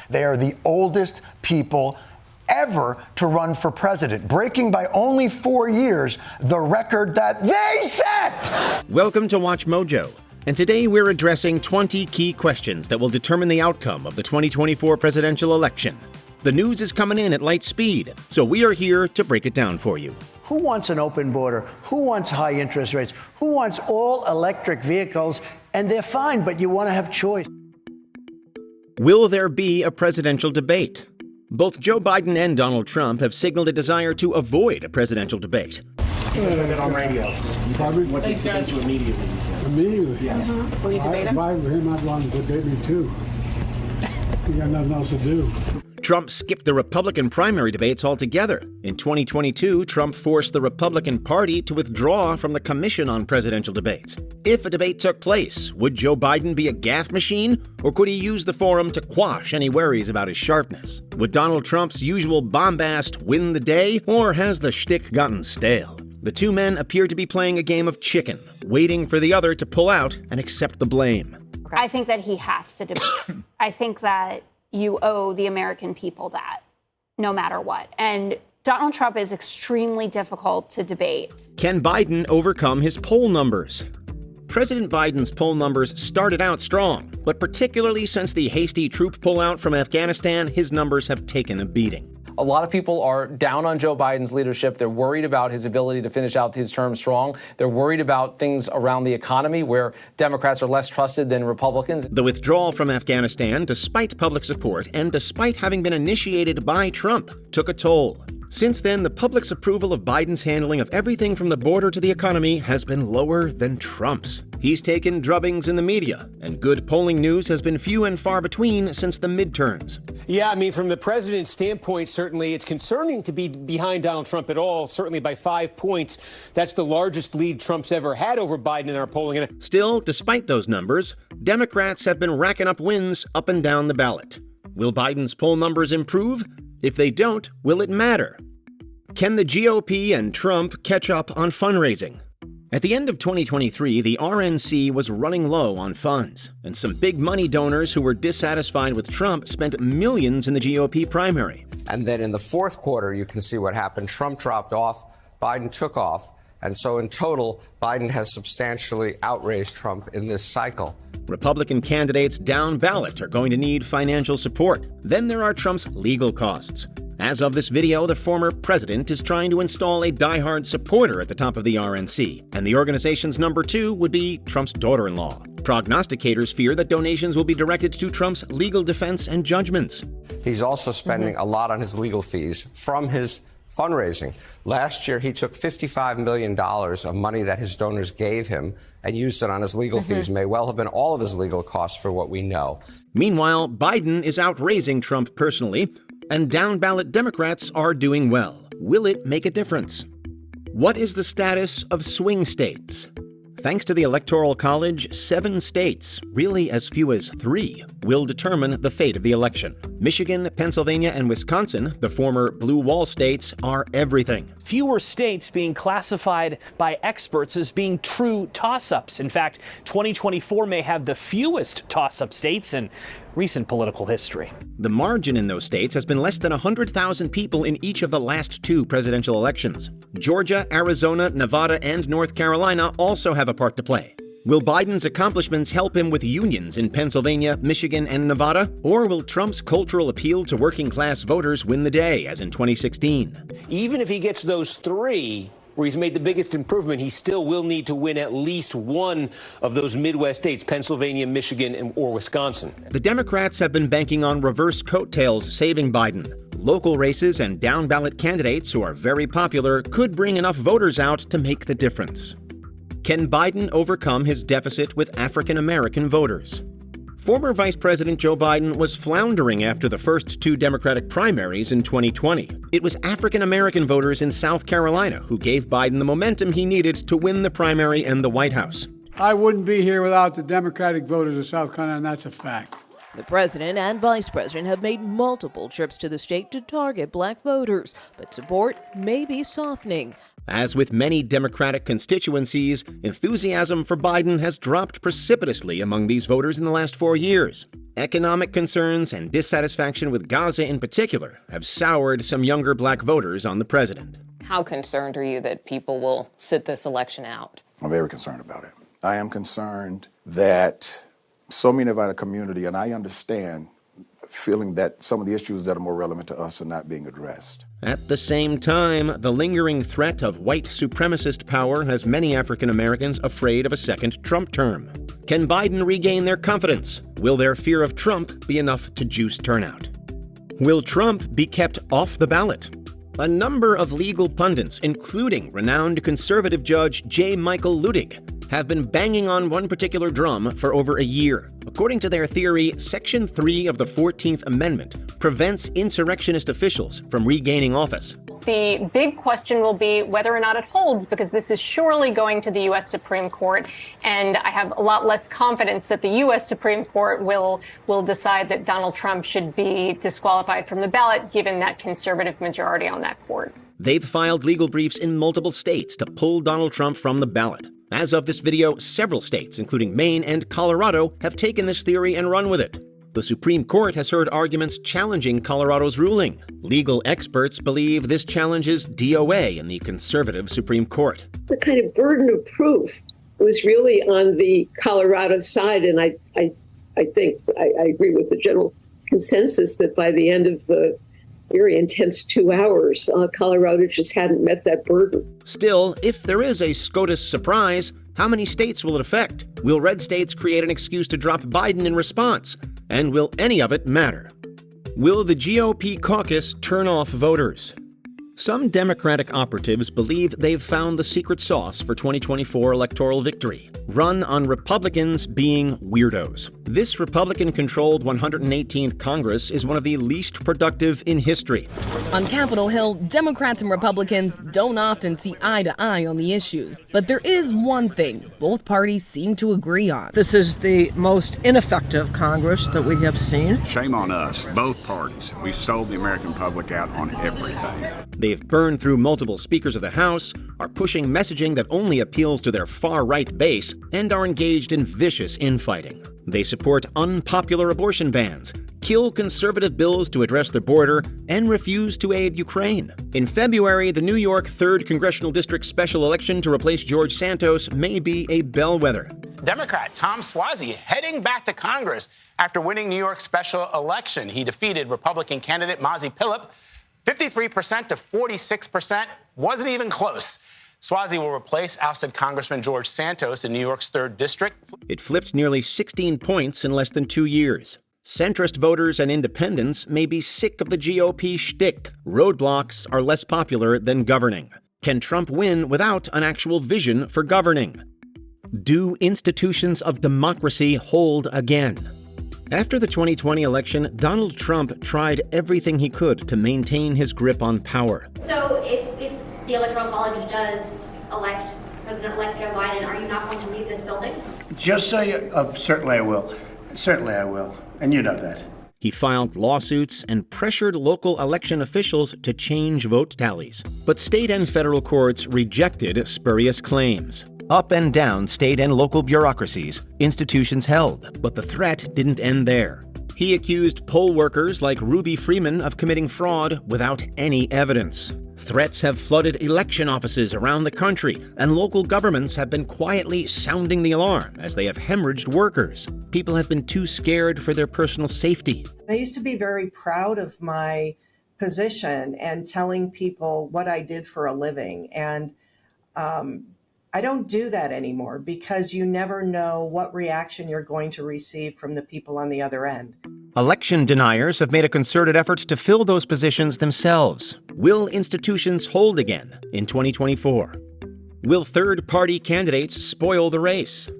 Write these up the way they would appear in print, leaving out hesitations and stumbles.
They are the oldest people ever to run for president, breaking by only 4 years the record that they set. Welcome to Watch Mojo. And today we're addressing 20 key questions that will determine the outcome of the 2024 presidential election. The news is coming in at light speed, so we are here to break it down for you. Who wants an open border? Who wants high interest rates? Who wants all electric vehicles? And they're fine, but you want to have choice. Will there be a presidential debate? Both Joe Biden and Donald Trump have signaled a desire to avoid a presidential debate. On radio. What they said to immediately, he says. Immediately? Yes. Will you debate him? If I were him, I'd want to debate me too. He got nothing else to do. Trump skipped the Republican primary debates altogether. In 2022, Trump forced the Republican Party to withdraw from the Commission on Presidential Debates. If a debate took place, would Joe Biden be a gaffe machine, or could he use the forum to quash any worries about his sharpness? Would Donald Trump's usual bombast win the day, or has the shtick gotten stale? The two men appear to be playing a game of chicken, waiting for the other to pull out and accept the blame. I think that he has to debate. I think that you owe the American people that, no matter what. And Donald Trump is extremely difficult to debate. Can Biden overcome his poll numbers? President Biden's poll numbers started out strong, but particularly since the hasty troop pullout from Afghanistan, his numbers have taken a beating. A lot of people are down on Joe Biden's leadership. They're worried about his ability to finish out his term strong. They're worried about things around the economy where Democrats are less trusted than Republicans. The withdrawal from Afghanistan, despite public support and despite having been initiated by Trump, took a toll. Since then, the public's approval of Biden's handling of everything from the border to the economy has been lower than Trump's. He's taken drubbings in the media, and good polling news has been few and far between since the midterms. Yeah, I mean, from the president's standpoint, certainly it's concerning to be behind Donald Trump at all, certainly by 5 points. That's the largest lead Trump's ever had over Biden in our polling. Still, despite those numbers, Democrats have been racking up wins up and down the ballot. Will Biden's poll numbers improve? If they don't, will it matter? Can the GOP and Trump catch up on fundraising? At the end of 2023, the RNC was running low on funds, and some big money donors who were dissatisfied with Trump spent millions in the GOP primary. And then in the fourth quarter, you can see what happened. Trump dropped off, Biden took off, and so in total, Biden has substantially outraised Trump in this cycle. Republican candidates down ballot are going to need financial support. Then there are Trump's legal costs. As of this video, the former president is trying to install a diehard supporter at the top of the RNC, and the organization's number 2 would be Trump's daughter-in-law. Prognosticators fear that donations will be directed to Trump's legal defense and judgments. He's also spending a lot on his legal fees from his fundraising. Last year, he took $55 million of money that his donors gave him and used it on his legal fees. May well have been all of his legal costs for what we know. Meanwhile, Biden is outraising Trump personally, and down-ballot Democrats are doing well. Will it make a difference? What is the status of swing states? Thanks to the Electoral College, 7 states, really as few as 3, will determine the fate of the election. Michigan, Pennsylvania, and Wisconsin, the former Blue Wall states, are everything. Fewer states being classified by experts as being true toss-ups. In fact, 2024 may have the fewest toss-up states in recent political history. The margin in those states has been less than 100,000 people in each of the last 2 presidential elections. Georgia, Arizona, Nevada, and North Carolina also have a part to play. Will Biden's accomplishments help him with unions in Pennsylvania, Michigan, and Nevada? Or will Trump's cultural appeal to working-class voters win the day, as in 2016? Even if he gets those 3, where he's made the biggest improvement, he still will need to win at least one of those Midwest states, Pennsylvania, Michigan, or Wisconsin. The Democrats have been banking on reverse coattails saving Biden. Local races and down-ballot candidates who are very popular could bring enough voters out to make the difference. Can Biden overcome his deficit with African-American voters? Former Vice President Joe Biden was floundering after the first 2 Democratic primaries in 2020. It was African-American voters in South Carolina who gave Biden the momentum he needed to win the primary and the White House. I wouldn't be here without the Democratic voters of South Carolina, and that's a fact. The president and vice president have made multiple trips to the state to target black voters, but support may be softening. As with many Democratic constituencies, enthusiasm for Biden has dropped precipitously among these voters in the last 4 years. Economic concerns and dissatisfaction with Gaza in particular have soured some younger black voters on the president. How concerned are you that people will sit this election out? I'm very concerned about it. I am concerned that so many of our community, and I understand, feeling that some of the issues that are more relevant to us are not being addressed. At the same time, the lingering threat of white supremacist power has many African Americans afraid of a second Trump term. Can Biden regain their confidence? Will their fear of Trump be enough to juice turnout? Will Trump be kept off the ballot? A number of legal pundits, including renowned conservative judge J. Michael Luttig, have been banging on one particular drum for over a year. According to their theory, Section 3 of the 14th Amendment prevents insurrectionist officials from regaining office. The big question will be whether or not it holds, because this is surely going to the U.S. Supreme Court, and I have a lot less confidence that the U.S. Supreme Court will decide that Donald Trump should be disqualified from the ballot, given that conservative majority on that court. They've filed legal briefs in multiple states to pull Donald Trump from the ballot. As of this video, several states, including Maine and Colorado, have taken this theory and run with it. The Supreme Court has heard arguments challenging Colorado's ruling. Legal experts believe this challenges DOA in the conservative Supreme Court. The kind of burden of proof was really on the Colorado side, and I think I agree with the general consensus that by the end of the very intense 2 hours, Colorado just hadn't met that burden. Still, if there is a SCOTUS surprise, how many states will it affect? Will red states create an excuse to drop Biden in response? And will any of it matter? Will the GOP caucus turn off voters? Some Democratic operatives believe they've found the secret sauce for 2024 electoral victory: run on Republicans being weirdos. This Republican-controlled 118th Congress is one of the least productive in history. On Capitol Hill, Democrats and Republicans don't often see eye to eye on the issues. But there is one thing both parties seem to agree on. This is the most ineffective Congress that we have seen. Shame on us, both parties. We sold the American public out on everything. They've burned through multiple speakers of the House, are pushing messaging that only appeals to their far-right base, and are engaged in vicious infighting. They support unpopular abortion bans, kill conservative bills to address the border, and refuse to aid Ukraine. In February, the New York 3rd Congressional District special election to replace George Santos may be a bellwether. Democrat Tom Suozzi heading back to Congress after winning New York's special election. He defeated Republican candidate Mazi Pilip 53% to 46%. Wasn't even close. Suozzi will replace ousted Congressman George Santos in New York's 3rd District. It flipped nearly 16 points in less than 2 years. Centrist voters and independents may be sick of the GOP shtick. Roadblocks are less popular than governing. Can Trump win without an actual vision for governing? Do institutions of democracy hold again? After the 2020 election, Donald Trump tried everything he could to maintain his grip on power. So if the Electoral College does elect President-elect Joe Biden, are you not going to leave this building? Just so you, certainly I will. Certainly I will. And you know that. He filed lawsuits and pressured local election officials to change vote tallies. But state and federal courts rejected spurious claims. Up and down state and local bureaucracies, institutions held, but the threat didn't end there. He accused poll workers like Ruby Freeman of committing fraud without any evidence. Threats have flooded election offices around the country, and local governments have been quietly sounding the alarm as they have hemorrhaged workers. People have been too scared for their personal safety. I used to be very proud of my position and telling people what I did for a living, and I don't do that anymore because you never know what reaction you're going to receive from the people on the other end. Election deniers have made a concerted effort to fill those positions themselves. Will institutions hold again in 2024? Will third-party candidates spoil the race?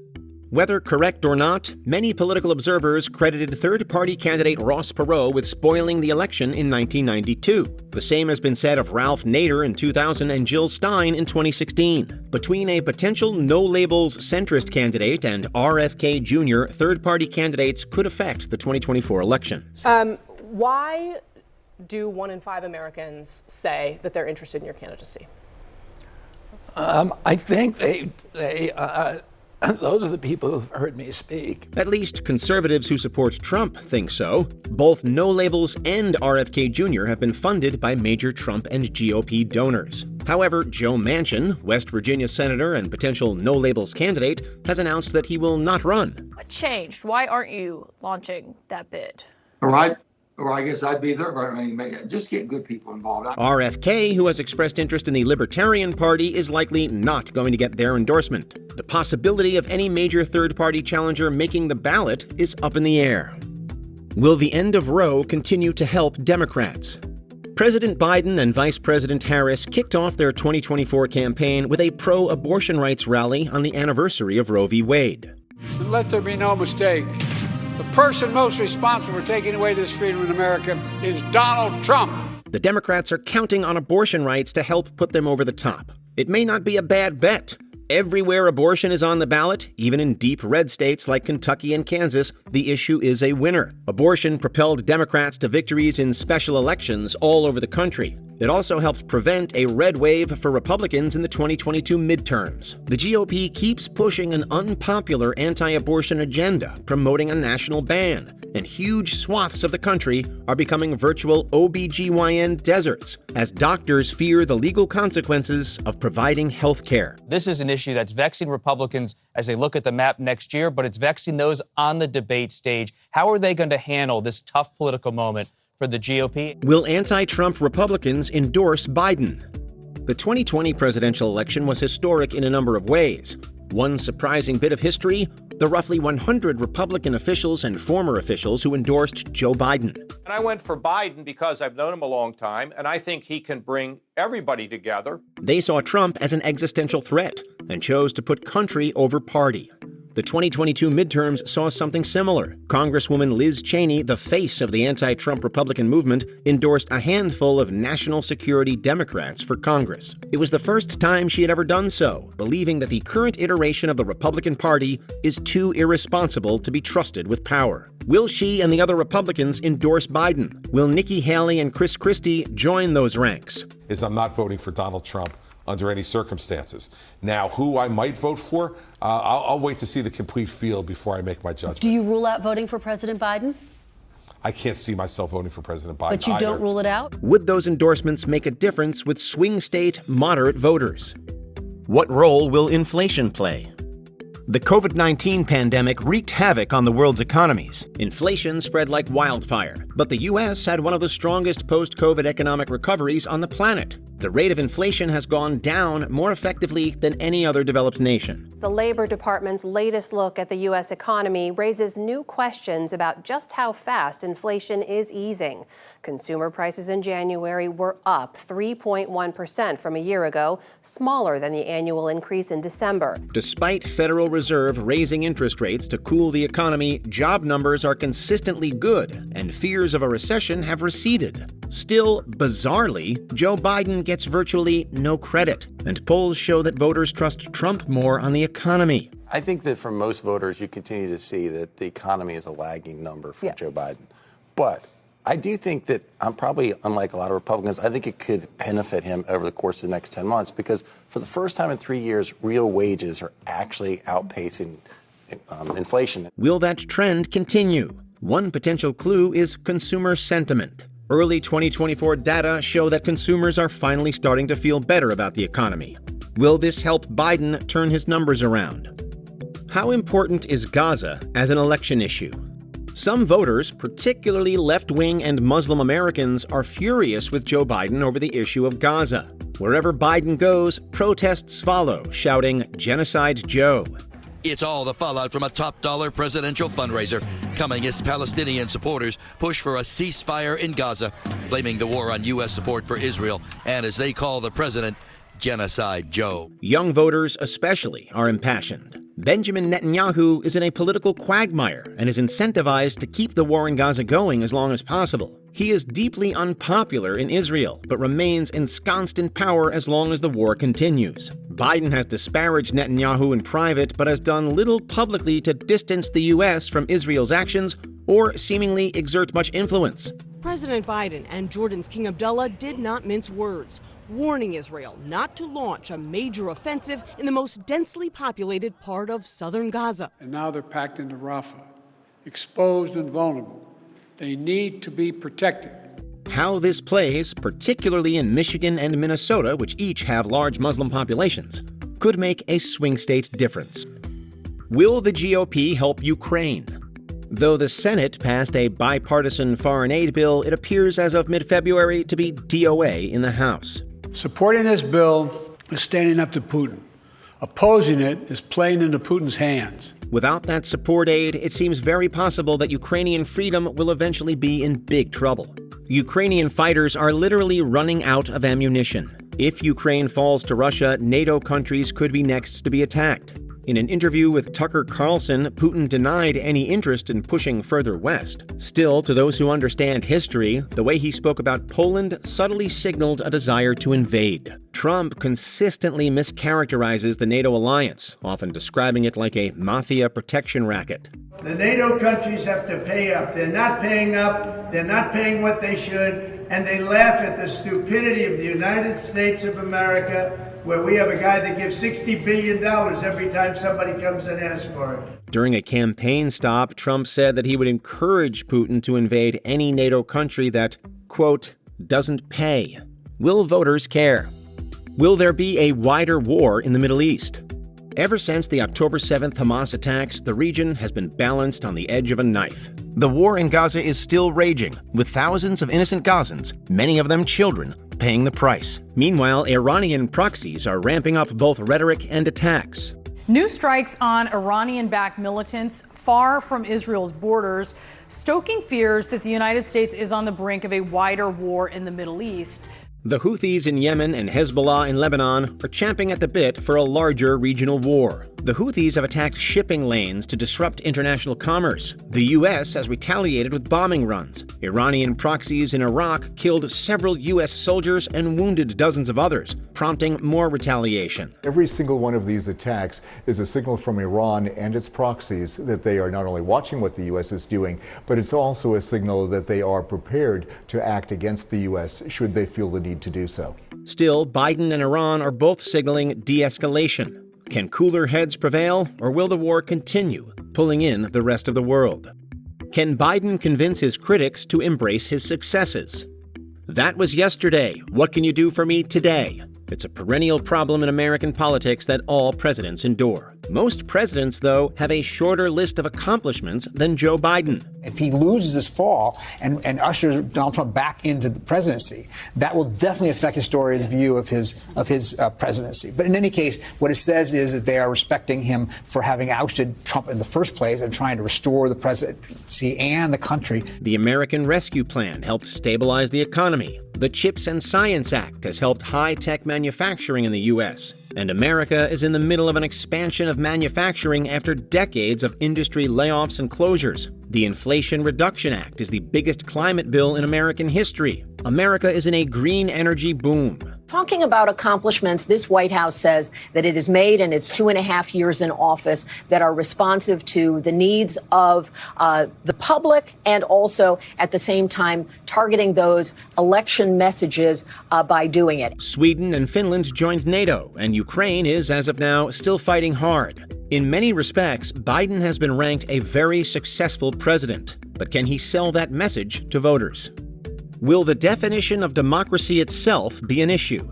Whether correct or not, many political observers credited third-party candidate Ross Perot with spoiling the election in 1992. The same has been said of Ralph Nader in 2000 and Jill Stein in 2016. Between a potential no-labels centrist candidate and RFK Jr., third-party candidates could affect the 2024 election. Why do 1 in 5 Americans say that they're interested in your candidacy? I think those are the people who've heard me speak. At least conservatives who support Trump think so. Both No Labels and RFK Jr. have been funded by major Trump and GOP donors. However, Joe Manchin, West Virginia senator and potential No Labels candidate, has announced that he will not run. What changed? Why aren't you launching that bid? Or I guess I'd be there, but I mean, just get good people involved. RFK, who has expressed interest in the Libertarian Party, is likely not going to get their endorsement. The possibility of any major third-party challenger making the ballot is up in the air. Will the end of Roe continue to help Democrats? President Biden and Vice President Harris kicked off their 2024 campaign with a pro-abortion rights rally on the anniversary of Roe v. Wade. And let there be no mistake. The person most responsible for taking away this freedom in America is Donald Trump. The Democrats are counting on abortion rights to help put them over the top. It may not be a bad bet. Everywhere abortion is on the ballot, even in deep red states like Kentucky and Kansas, the issue is a winner. Abortion propelled Democrats to victories in special elections all over the country. It also helped prevent a red wave for Republicans in the 2022 midterms. The GOP keeps pushing an unpopular anti-abortion agenda, promoting a national ban, and huge swaths of the country are becoming virtual OBGYN deserts as doctors fear the legal consequences of providing health care. This is an issue that's vexing Republicans as they look at the map next year, but it's vexing those on the debate stage. How are they going to handle this tough political moment for the GOP? Will anti-Trump Republicans endorse Biden? The 2020 presidential election was historic in a number of ways. One surprising bit of history, the roughly 100 Republican officials and former officials who endorsed Joe Biden. And I went for Biden because I've known him a long time, and I think he can bring everybody together. They saw Trump as an existential threat and chose to put country over party. The 2022 midterms saw something similar. Congresswoman Liz Cheney, the face of the anti-Trump Republican movement, endorsed a handful of national security Democrats for Congress. It was the first time she had ever done so, believing that the current iteration of the Republican Party is too irresponsible to be trusted with power. Will she and the other Republicans endorse Biden? Will Nikki Haley and Chris Christie join those ranks? I'm not voting for Donald Trump under any circumstances. Now, who I might vote for, I'll wait to see the complete field before I make my judgment. Do you rule out voting for President Biden? I can't see myself voting for President Biden. But you don't rule it out? Would those endorsements make a difference with swing state moderate voters? What role will inflation play? The COVID-19 pandemic wreaked havoc on the world's economies. Inflation spread like wildfire, but the U.S. had one of the strongest post-COVID economic recoveries on the planet. The rate of inflation has gone down more effectively than any other developed nation. The Labor Department's latest look at the U.S. economy raises new questions about just how fast inflation is easing. Consumer prices in January were up 3.1% from a year ago, smaller than the annual increase in December. Despite Federal Reserve raising interest rates to cool the economy, job numbers are consistently good, and fears of a recession have receded. Still, bizarrely, Joe Biden gets virtually no credit, and polls show that voters trust Trump more on the economy. I think that for most voters, you continue to see that the economy is a lagging number for Joe Biden. But I do think that I'm probably, unlike a lot of Republicans, I think it could benefit him over the course of the next 10 months because for the first time in 3 years, real wages are actually outpacing inflation. Will that trend continue? One potential clue is consumer sentiment. Early 2024 data show that consumers are finally starting to feel better about the economy. Will this help Biden turn his numbers around? How important is Gaza as an election issue? Some voters, particularly left-wing and Muslim Americans, are furious with Joe Biden over the issue of Gaza. Wherever Biden goes, protests follow, shouting, "Genocide Joe." It's all the fallout from a top-dollar presidential fundraiser coming as Palestinian supporters push for a ceasefire in Gaza, blaming the war on U.S. support for Israel and, as they call the president, Genocide Joe. Young voters especially are impassioned. Benjamin Netanyahu is in a political quagmire and is incentivized to keep the war in Gaza going as long as possible. He is deeply unpopular in Israel, but remains ensconced in power as long as the war continues. Biden has disparaged Netanyahu in private, but has done little publicly to distance the U.S. from Israel's actions or seemingly exert much influence. President Biden and Jordan's King Abdullah did not mince words, warning Israel not to launch a major offensive in the most densely populated part of southern Gaza. And now they're packed into Rafah, exposed and vulnerable. They need to be protected. How this plays, particularly in Michigan and Minnesota, which each have large Muslim populations, could make a swing state difference. Will the GOP help Ukraine? Though the Senate passed a bipartisan foreign aid bill, it appears as of mid-February to be DOA in the House. Supporting this bill is standing up to Putin. Opposing it is playing into Putin's hands. Without that support aid, it seems very possible that Ukrainian freedom will eventually be in big trouble. Ukrainian fighters are literally running out of ammunition. If Ukraine falls to Russia, NATO countries could be next to be attacked. In an interview with Tucker Carlson, Putin denied any interest in pushing further west. Still, to those who understand history, the way he spoke about Poland subtly signaled a desire to invade. Trump consistently mischaracterizes the NATO alliance, often describing it like a mafia protection racket. The NATO countries have to pay up. They're not paying up. They're not paying what they should. And they laugh at the stupidity of the United States of America, where we have a guy that gives $60 billion every time somebody comes and asks for it. During a campaign stop, Trump said that he would encourage Putin to invade any NATO country that, quote, doesn't pay. Will voters care? Will there be a wider war in the Middle East? Ever since the October 7th Hamas attacks, the region has been balanced on the edge of a knife. The war in Gaza is still raging, with thousands of innocent Gazans, many of them children, paying the price. Meanwhile, Iranian proxies are ramping up both rhetoric and attacks. New strikes on Iranian-backed militants far from Israel's borders, stoking fears that the United States is on the brink of a wider war in the Middle East. The Houthis in Yemen and Hezbollah in Lebanon are champing at the bit for a larger regional war. The Houthis have attacked shipping lanes to disrupt international commerce. The U.S. has retaliated with bombing runs. Iranian proxies in Iraq killed several U.S. soldiers and wounded dozens of others, prompting more retaliation. Every single one of these attacks is a signal from Iran and its proxies that they are not only watching what the U.S. is doing, but it's also a signal that they are prepared to act against the U.S. should they feel the need to do so. Still, Biden and Iran are both signaling de-escalation. Can cooler heads prevail, or will the war continue, pulling in the rest of the world? Can Biden convince his critics to embrace his successes? That was yesterday. What can you do for me today? It's a perennial problem in American politics that all presidents endure. Most presidents, though, have a shorter list of accomplishments than Joe Biden. If he loses this fall and ushers Donald Trump back into the presidency, that will definitely affect historians' view of his presidency. But in any case, what it says is that they are respecting him for having ousted Trump in the first place and trying to restore the presidency and the country. The American Rescue Plan helped stabilize the economy. The CHIPS and Science Act has helped high-tech manufacturing in the U.S. And America is in the middle of an expansion of manufacturing after decades of industry layoffs and closures. The Inflation Reduction Act is the biggest climate bill in American history. America is in a green energy boom. Talking about accomplishments, this White House says that it has made in its 2.5 years in office that are responsive to the needs of the public and also at the same time targeting those election messages by doing it. Sweden and Finland joined NATO, and Ukraine is, as of now, still fighting hard. In many respects, Biden has been ranked a very successful president. But can he sell that message to voters? Will the definition of democracy itself be an issue?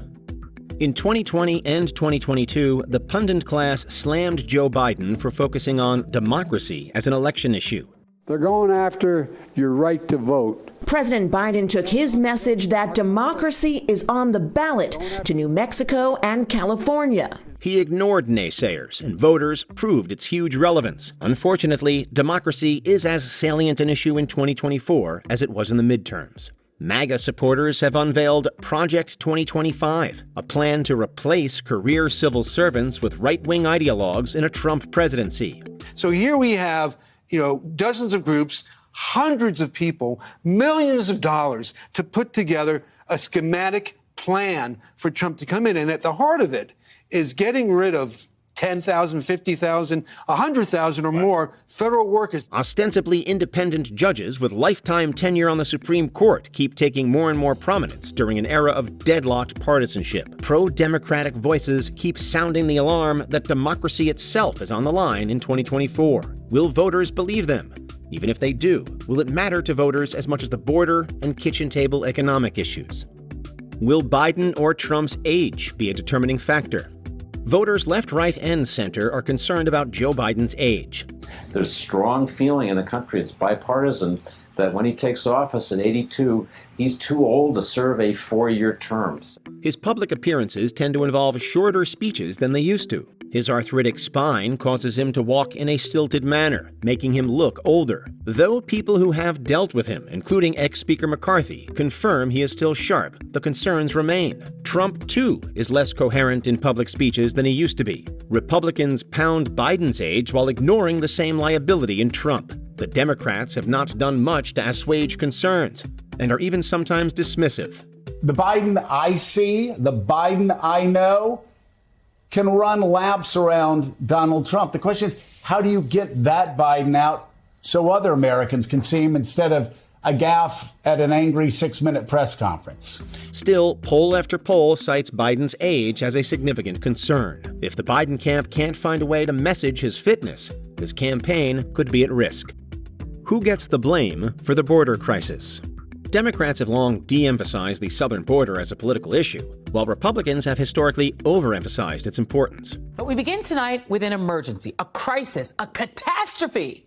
In 2020 and 2022, the pundit class slammed Joe Biden for focusing on democracy as an election issue. They're going after your right to vote. President Biden took his message that democracy is on the ballot to New Mexico and California. He ignored naysayers, and voters proved its huge relevance. Unfortunately, democracy is as salient an issue in 2024 as it was in the midterms. MAGA supporters have unveiled Project 2025, a plan to replace career civil servants with right-wing ideologues in a Trump presidency. So here we have, dozens of groups, hundreds of people, millions of dollars to put together a schematic plan for Trump to come in. And at the heart of it is getting rid of 10,000, 50,000, 100,000 or more federal workers. Ostensibly independent judges with lifetime tenure on the Supreme Court keep taking more and more prominence during an era of deadlocked partisanship. Pro-democratic voices keep sounding the alarm that democracy itself is on the line in 2024. Will voters believe them? Even if they do, will it matter to voters as much as the border and kitchen table economic issues? Will Biden or Trump's age be a determining factor? Voters left, right, and center are concerned about Joe Biden's age. There's strong feeling in the country, it's bipartisan, that when he takes office at 82, he's too old to serve a 4-year term. His public appearances tend to involve shorter speeches than they used to. His arthritic spine causes him to walk in a stilted manner, making him look older. Though people who have dealt with him, including ex-Speaker McCarthy, confirm he is still sharp, the concerns remain. Trump, too, is less coherent in public speeches than he used to be. Republicans pound Biden's age while ignoring the same liability in Trump. The Democrats have not done much to assuage concerns and are even sometimes dismissive. The Biden I see, the Biden I know, can run laps around Donald Trump. The question is, how do you get that Biden out so other Americans can see him instead of a gaffe at an angry 6-minute press conference? Still, poll after poll cites Biden's age as a significant concern. If the Biden camp can't find a way to message his fitness, his campaign could be at risk. Who gets the blame for the border crisis? Democrats have long de-emphasized the southern border as a political issue, while Republicans have historically overemphasized its importance. But we begin tonight with an emergency, a crisis, a catastrophe.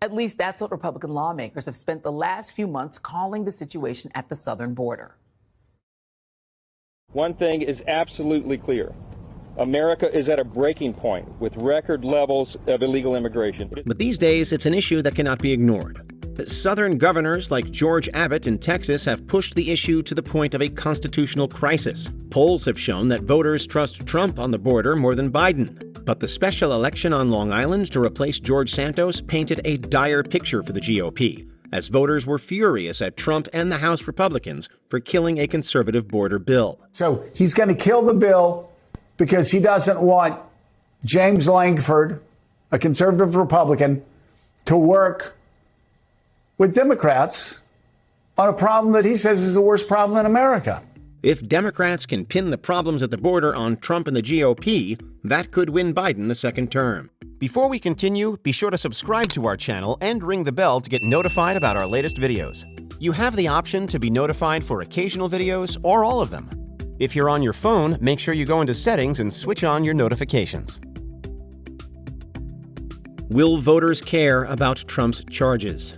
At least that's what Republican lawmakers have spent the last few months calling the situation at the southern border. One thing is absolutely clear. America is at a breaking point with record levels of illegal immigration. But these days, it's an issue that cannot be ignored. Southern governors like George Abbott in Texas have pushed the issue to the point of a constitutional crisis. Polls have shown that voters trust Trump on the border more than Biden. But the special election on Long Island to replace George Santos painted a dire picture for the GOP, as voters were furious at Trump and the House Republicans for killing a conservative border bill. So he's going to kill the bill because he doesn't want James Lankford, a conservative Republican, to work with Democrats on a problem that he says is the worst problem in America. If Democrats can pin the problems at the border on Trump and the GOP, that could win Biden a second term. Before we continue, be sure to subscribe to our channel and ring the bell to get notified about our latest videos. You have the option to be notified for occasional videos or all of them. If you're on your phone, make sure you go into settings and switch on your notifications. Will voters care about Trump's charges?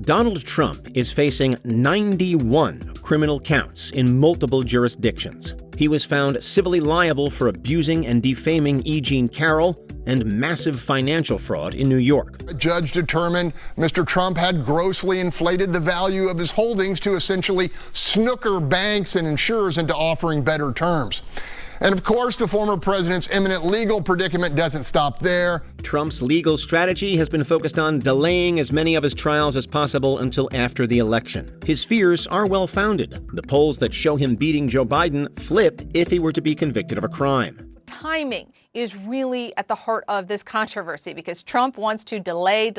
Donald Trump is facing 91 criminal counts in multiple jurisdictions. He was found civilly liable for abusing and defaming E. Jean Carroll and massive financial fraud in New York. A judge determined Mr. Trump had grossly inflated the value of his holdings to essentially snooker banks and insurers into offering better terms. And of course, the former president's imminent legal predicament doesn't stop there. Trump's legal strategy has been focused on delaying as many of his trials as possible until after the election. His fears are well-founded. The polls that show him beating Joe Biden flip if he were to be convicted of a crime. Timing is really at the heart of this controversy because Trump wants to delay,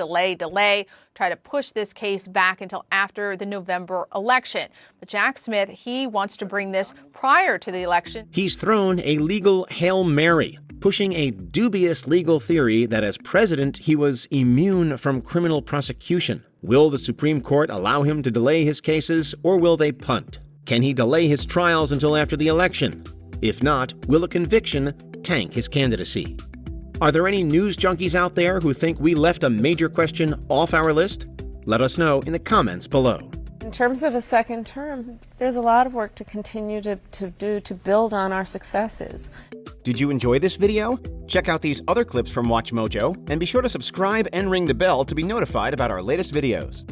try to push this case back until after the November election. But Jack Smith, he wants to bring this prior to the election. He's thrown a legal Hail Mary, pushing a dubious legal theory that as president, he was immune from criminal prosecution. Will the Supreme Court allow him to delay his cases, or will they punt? Can he delay his trials until after the election? If not, will a conviction tank his candidacy? Are there any news junkies out there who think we left a major question off our list? Let us know in the comments below. In terms of a second term, there's a lot of work to continue to do to build on our successes. Did you enjoy this video? Check out these other clips from WatchMojo and be sure to subscribe and ring the bell to be notified about our latest videos.